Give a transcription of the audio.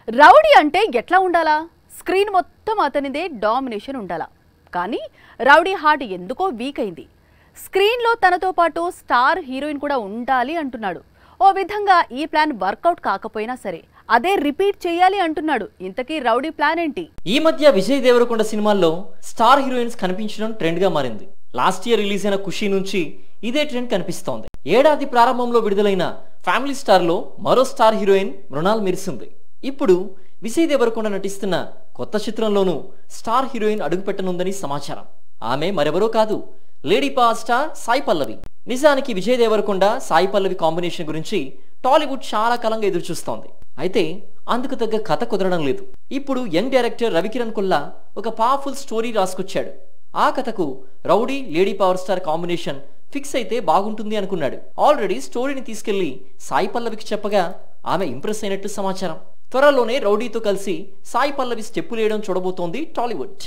Rowdy అంటే ఎట్లా ఉండాలా? స్క్రీన్ మొత్తం అతనిదే డామినేషన్ ఉండాలా. కానీ రౌడీ హార్ట్ ఎందుకో వీక్ అయింది. స్క్రీన్లో తనతో పాటు స్టార్ హీరోయిన్ కూడా ఉండాలి అంటున్నాడు. ఓ విధంగా ఈ ప్లాన్ వర్కౌట్ కాకపోయినా సరే అదే రిపీట్ చేయాలి అంటున్నాడు. ఇంతకీ రౌడీ ప్లాన్ ఏంటి? ఈ మధ్య విజయ్ దేవరకొండ సినిమాల్లో స్టార్ హీరోయిన్స్ కనిపించడం ట్రెండ్ గా మారింది. లాస్ట్ ఇయర్ రిలీజ్ అయిన ఖుషి నుంచి ఇదే ట్రెండ్ కనిపిస్తోంది. ఏడాది ప్రారంభంలో విడుదలైన ఫ్యామిలీ స్టార్ లో మరో స్టార్ హీరోయిన్ మృణాల్ మెరిసింది. ఇప్పుడు విజయ్ దేవరకొండ నటిస్తున్న కొత్త చిత్రంలోనూ స్టార్ హీరోయిన్ అడుగుపెట్టనుందని సమాచారం. ఆమె మరెవరో కాదు, lady power star Sai Pallavi. నిజానికి విజయ్ దేవరకొండ సాయి పల్లవి కాంబినేషన్ గురించి టాలీవుడ్ చాలా కాలంగా ఎదురు చూస్తోంది. అయితే అందుకు తగ్గ కథ కుదరడం లేదు. ఇప్పుడు యంగ్ డైరెక్టర్ రవికిరణ్ కొల్లా ఒక పవర్ఫుల్ స్టోరీ రాసుకొచ్చాడు. ఆ కథకు rowdy lady power star combination fix అయితే బాగుంటుంది అనుకున్నాడు. ఆల్రెడీ స్టోరీని తీసుకెళ్లి సాయి పల్లవికి చెప్పగా ఆమె ఇంప్రెస్ అయినట్టు సమాచారం. త్వరలోనే రౌడీతో కలిసి సాయి పల్లవి స్టెప్పులేయడం చూడబోతోంది టాలీవుడ్.